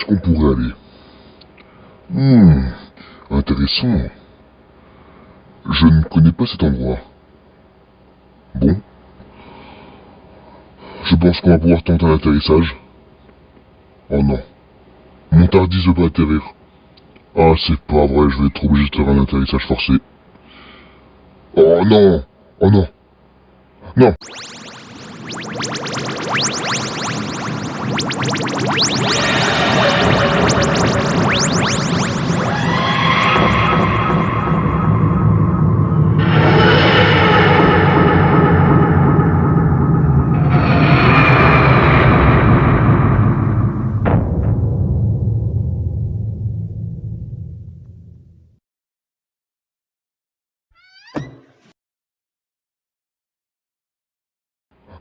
qu'on pourrait aller? Intéressant. Je ne connais pas cet endroit. Bon. Je pense qu'on va pouvoir tenter un atterrissage. Oh non. Mon Tardis veut pas atterrir. Ah, c'est pas vrai, je vais être obligé de faire un atterrissage forcé. Oh non! Oh non! Non!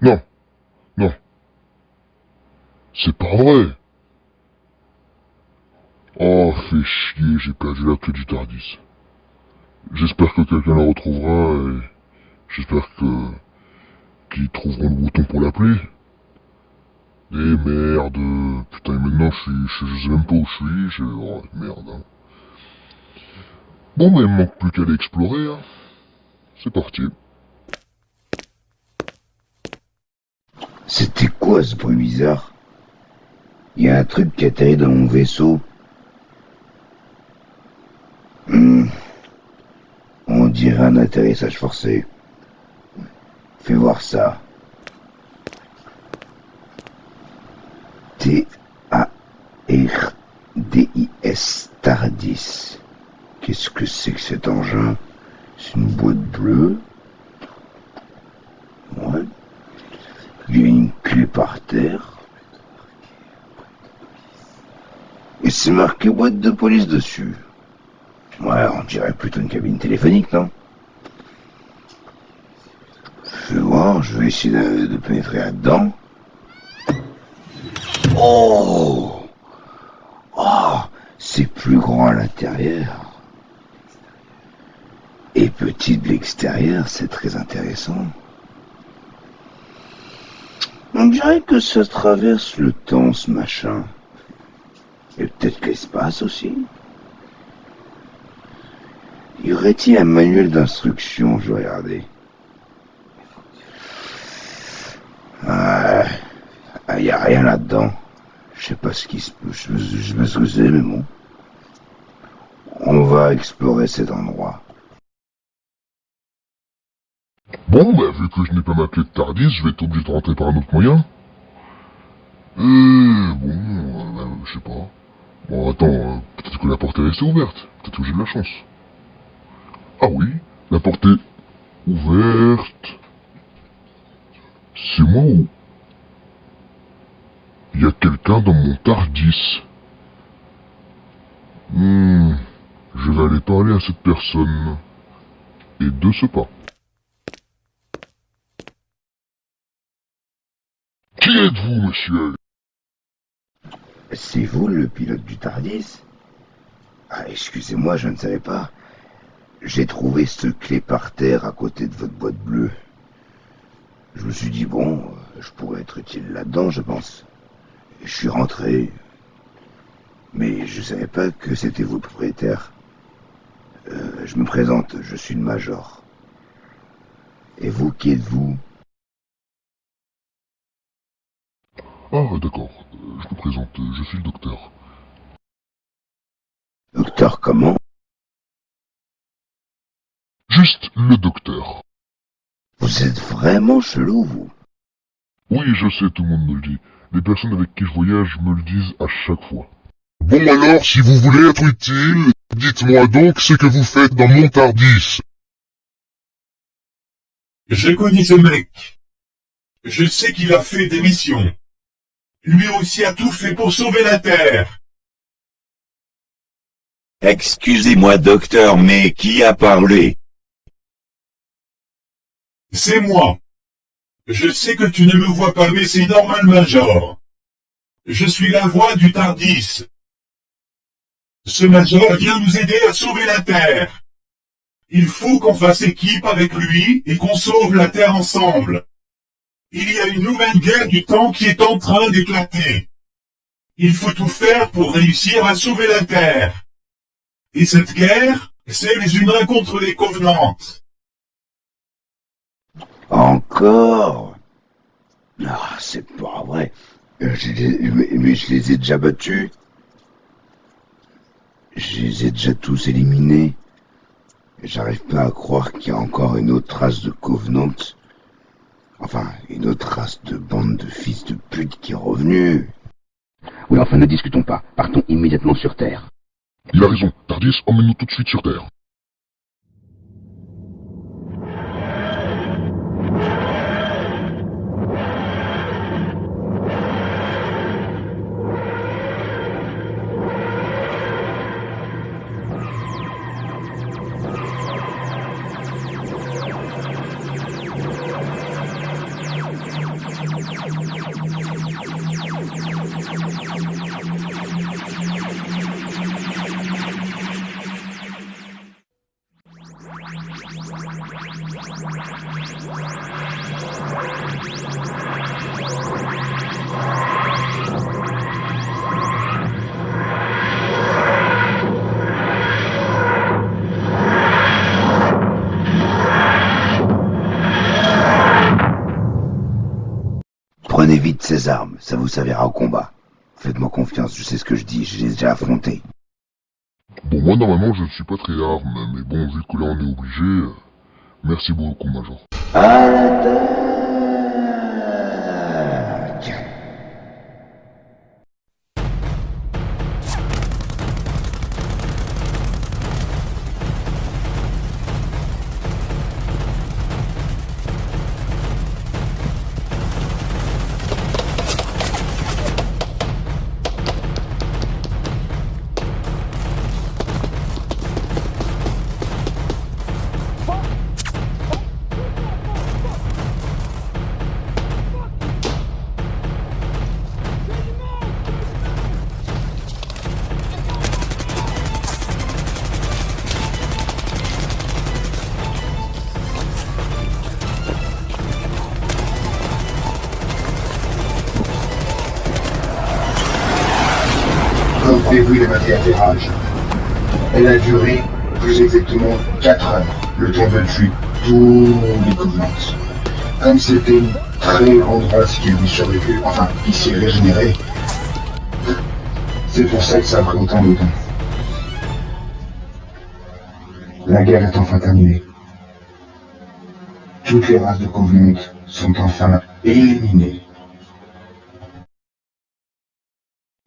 Non! Non! C'est pas vrai! Oh, fait chier, j'ai perdu la clé du Tardis. J'espère que quelqu'un la retrouvera et j'espère qu'ils trouveront le bouton pour l'appeler. Eh merde, putain, et maintenant je sais même pas où je suis, oh merde. Hein. Bon, mais il me manque plus qu'à aller explorer, hein. C'est parti. C'était quoi ce bruit bizarre? Il y a un truc qui atterrit dans mon vaisseau. On dirait un atterrissage forcé. Fais voir ça. T-A-R-D-I-S, Tardis. Qu'est-ce que c'est que cet engin? C'est une boîte bleue. Ouais. Il y a une clé par terre. Et c'est marqué boîte de police dessus. Ouais, on dirait plutôt une cabine téléphonique, non? Je vais voir, je vais essayer de pénétrer là-dedans. Oh! Oh! C'est plus grand à l'intérieur. Et petit de l'extérieur, c'est très intéressant. On dirait que ça traverse le temps, ce machin. Et peut-être l'espace aussi. Y aurait-il un manuel d'instruction? Je vais regarder. Y a rien là-dedans. Je sais pas ce qui se peut. Je me soucie, mais bon. On va explorer cet endroit. Bon, bah vu que je n'ai pas ma clé de Tardis, je vais être obligé de rentrer par un autre moyen. Bon, je sais pas. Bon, attends, peut-être que la porte est restée ouverte. Peut-être que j'ai de la chance. Ah oui, la porte est ouverte. C'est moi ou... Il y a quelqu'un dans mon Tardis. Je vais aller parler à cette personne. Et de ce pas. Qui êtes-vous, monsieur? C'est vous le pilote du Tardis? Ah, excusez-moi, je ne savais pas. J'ai trouvé cette clé par terre à côté de votre boîte bleue. Je me suis dit, bon, je pourrais être utile là-dedans, je pense. Je suis rentré. Mais je savais pas que c'était vous le propriétaire. Je me présente, je suis le major. Et vous, qui êtes-vous? Ah, d'accord. Je me présente, je suis le docteur. Docteur comment? Juste le docteur. Vous êtes vraiment chelou, vous? Oui, je sais, tout le monde me le dit. Les personnes avec qui je voyage me le disent à chaque fois. Bon alors, si vous voulez être utile, dites-moi donc ce que vous faites dans mon Tardis. Je connais ce mec. Je sais qu'il a fait des missions. Lui aussi a tout fait pour sauver la Terre. Excusez-moi, docteur, mais qui a parlé? C'est moi. Je sais que tu ne me vois pas, mais c'est normal, Major. Je suis la voix du Tardis. Ce Major vient nous aider à sauver la Terre. Il faut qu'on fasse équipe avec lui et qu'on sauve la Terre ensemble. Il y a une nouvelle guerre du temps qui est en train d'éclater. Il faut tout faire pour réussir à sauver la Terre. Et cette guerre, c'est les humains contre les Covenants. Encore? Ah, c'est pas vrai. Mais je les ai déjà battus. Je les ai déjà tous éliminés. J'arrive pas à croire qu'il y a encore une autre race de Covenant. Enfin, une autre race de bande de fils de pute qui est revenue. Oui, enfin, ne discutons pas. Partons immédiatement sur Terre. Il a raison. Tardis, emmène-nous tout de suite sur Terre. Prenez vite ces armes, ça vous servira au combat. Faites-moi confiance, je sais ce que je dis, je les ai déjà affrontés. Bon, moi, normalement, je ne suis pas très arme, mais bon, vu que là, on est obligé... Merci beaucoup, Major. À l'attaque! Comme prévu le matriarcage. Elle a duré plus exactement 4 heures, le temps de tuer tous les Covenants. Comme c'était une très grande race qui lui survécu, enfin, qui s'est régénérée, c'est pour ça que ça a pris autant de temps. La guerre est enfin terminée. Toutes les races de Covenant sont enfin éliminées.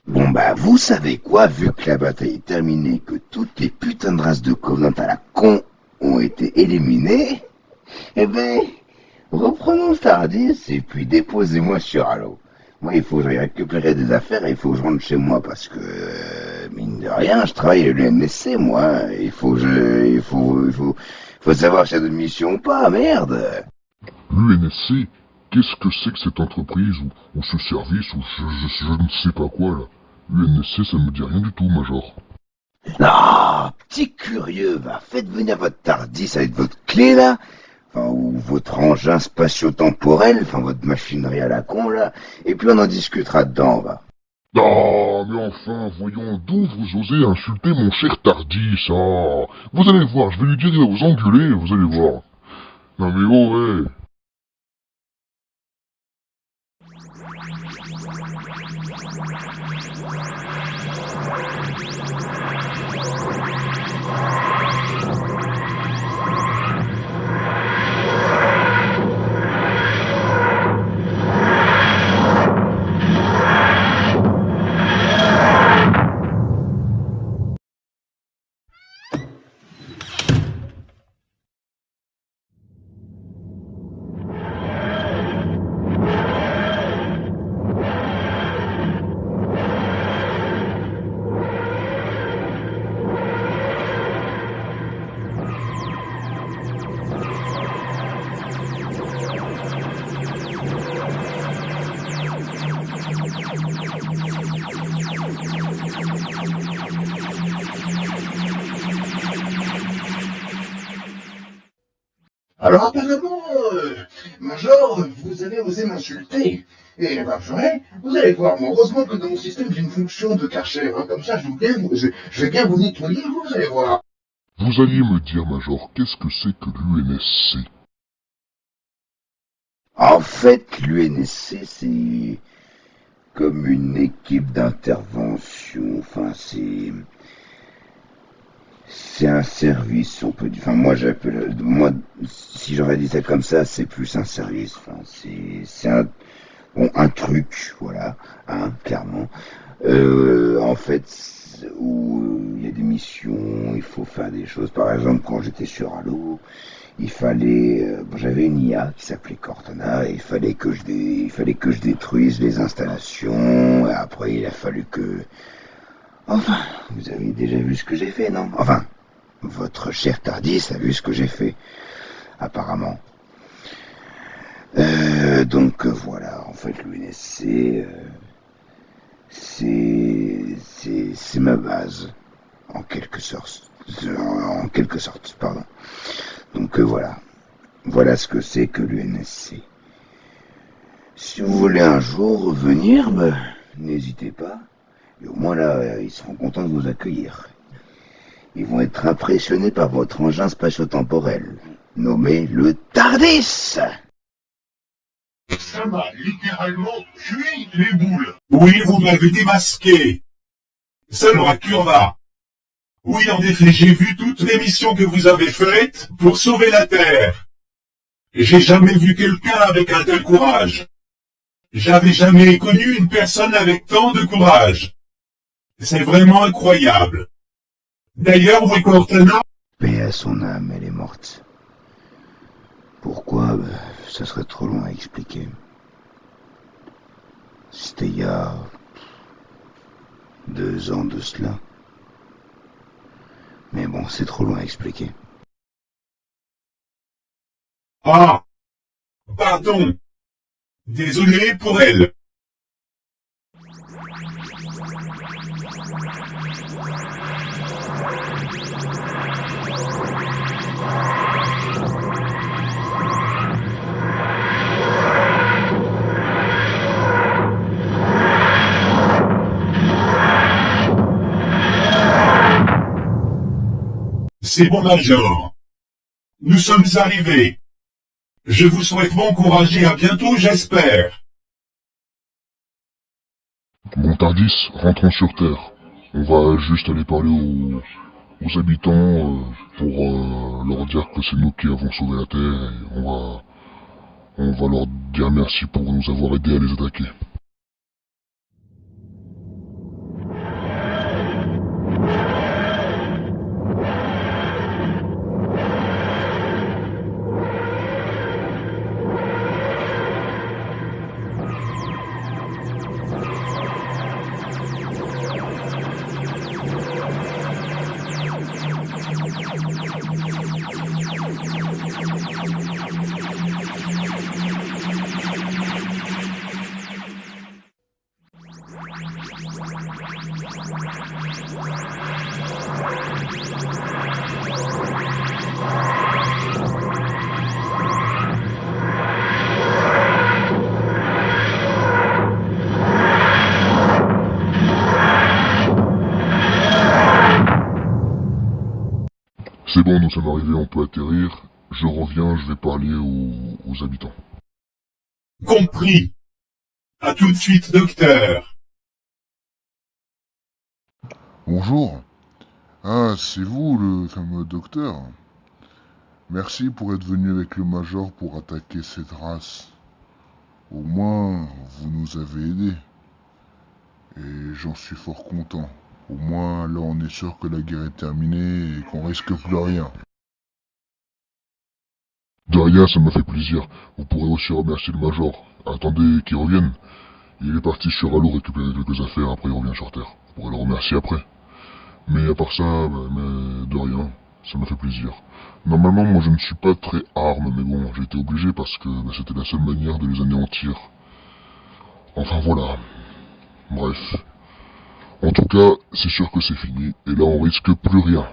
Bon bah, vous savez quoi, vu que la bataille est terminée, que toutes les putains de races de Covenant à la con ont été éliminées, eh ben, reprenons le Tardis et puis déposez-moi sur Halo. Moi, il faut que j'aille récupérer des affaires et il faut que je rentre chez moi parce que, mine de rien, je travaille à l'UNSC, moi. Il faut savoir si y a de mission ou pas, merde. L'UNSC, qu'est-ce que c'est que cette entreprise ou ce service ou je ne sais pas quoi là. UNSC, ça me dit rien du tout, Major. Ah, petit curieux, va, faites venir votre Tardis avec votre clé là, enfin, ou votre engin spatio-temporel, enfin votre machinerie à la con là, et puis on en discutera dedans, va. Ah, mais enfin, voyons, d'où vous osez insulter mon cher Tardis, ah. Vous allez voir, je vais lui dire de vous engueuler, vous allez voir. Non mais oh, ouais. Alors apparemment, Major, vous avez osé m'insulter. Et ben, vous allez voir, moi, heureusement que dans mon système, j'ai une fonction de Karcher, hein, comme ça, je vais bien vous nettoyer, vous allez voir. Vous alliez me dire, Major, qu'est-ce que c'est que l'UNSC? En fait, l'UNSC, c'est comme une équipe d'intervention. Enfin, c'est un service, on peut dire. Enfin, moi, si j'aurais dit ça comme ça, c'est plus un service. Enfin, c'est un truc, voilà, hein, clairement. En fait, où il y a des missions, il faut faire des choses. Par exemple, quand j'étais sur Halo, j'avais une IA qui s'appelait Cortana, et il fallait que je détruise les installations. Et après, il a fallu que, enfin, vous avez déjà vu ce que j'ai fait, non? Enfin, votre cher Tardis a vu ce que j'ai fait, apparemment. Donc voilà, en fait, l'UNSC, c'est ma base, en quelque sorte, pardon. Donc voilà ce que c'est que l'UNSC. Si vous voulez un jour revenir, n'hésitez pas. Et au moins là, ils seront contents de vous accueillir. Ils vont être impressionnés par votre engin spatio-temporel, nommé le TARDIS. Ça m'a littéralement cuit les boules. Oui, vous m'avez démasqué. Salora Curva. Oui, en effet, j'ai vu toutes les missions que vous avez faites pour sauver la Terre. J'ai jamais vu quelqu'un avec un tel courage. J'avais jamais connu une personne avec tant de courage. C'est vraiment incroyable. D'ailleurs, où est Cortana? Paix à son âme, elle est morte. Pourquoi? Ça serait trop long à expliquer. C'était il y a 2 ans de cela. Mais bon, c'est trop long à expliquer. Ah, pardon. Désolé pour elle. C'est bon, Major. Nous sommes arrivés. Je vous souhaite bon courage et à bientôt, j'espère. Bon, Tardis, rentrons sur Terre. On va juste aller parler aux habitants pour leur dire que c'est nous qui avons sauvé la Terre et on va leur dire merci pour nous avoir aidés à les attaquer. C'est bon, nous sommes arrivés, on peut atterrir. Je reviens, je vais parler aux habitants. Compris. À tout de suite, docteur. Bonjour. Ah, c'est vous, le fameux docteur. Merci pour être venu avec le Major pour attaquer cette race. Au moins, vous nous avez aidés. Et j'en suis fort content. Au moins, là, on est sûr que la guerre est terminée et qu'on risque plus rien. De rien, ça m'a fait plaisir. Vous pourrez aussi remercier le Major. Attendez qu'il revienne. Il est parti sur Halo récupérer quelques affaires, après il revient sur Terre. Vous pourrez le remercier après. Mais à part ça, mais de rien, ça m'a fait plaisir. Normalement, moi je ne suis pas très arme, mais bon, j'ai été obligé parce que c'était la seule manière de les anéantir. Enfin voilà. Bref. En tout cas, c'est sûr que c'est fini, et là on risque plus rien.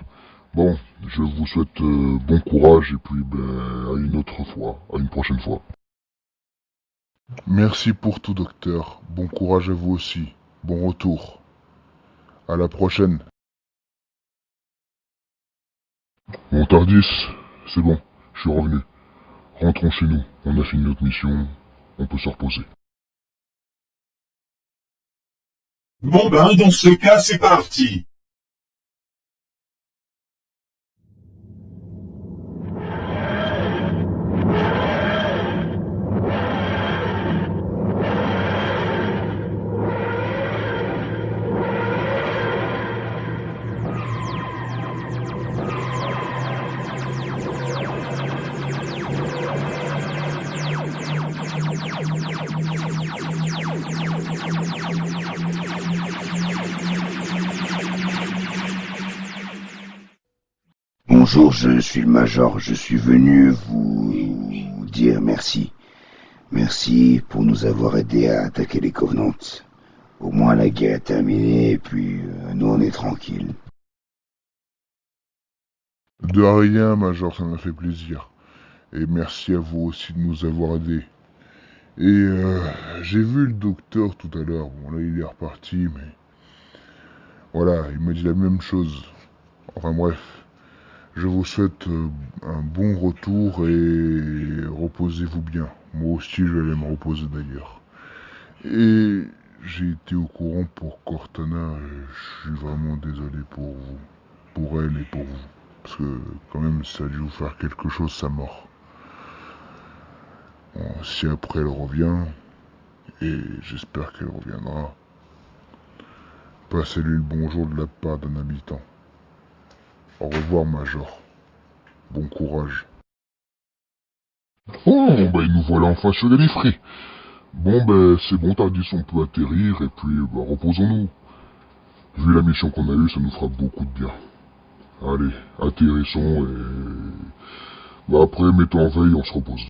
Bon, je vous souhaite bon courage et puis à une autre fois, à une prochaine fois. Merci pour tout, docteur. Bon courage à vous aussi. Bon retour. À la prochaine. Bon, Tardis, c'est bon, je suis revenu. Rentrons chez nous, on a fini notre mission, on peut se reposer. Bon ben, dans ce cas, c'est parti. Bonjour, je suis le Major. Je suis venu vous dire merci. Merci pour nous avoir aidés à attaquer les Covenants. Au moins la guerre est terminée et puis nous on est tranquilles. De rien, Major, ça m'a fait plaisir. Et merci à vous aussi de nous avoir aidés. Et j'ai vu le docteur tout à l'heure. Bon, là, il est reparti, mais... Voilà, il m'a dit la même chose. Enfin bref. Je vous souhaite un bon retour et reposez-vous bien. Moi aussi, je vais aller me reposer d'ailleurs. Et j'ai été au courant pour Cortana. Je suis vraiment désolé pour vous. Pour elle et pour vous. Parce que quand même, ça a dû vous faire quelque chose, sa mort. Bon, si après elle revient, et j'espère qu'elle reviendra, passez-lui le bonjour de la part d'un habitant. Au revoir, Major. Bon courage. Oh, et nous voilà enfin sur les frais. Bon, c'est bon, Tardis, on peut atterrir et puis reposons-nous. Vu la mission qu'on a eue, ça nous fera beaucoup de bien. Allez, atterrissons et... après, mettons en veille, on se repose.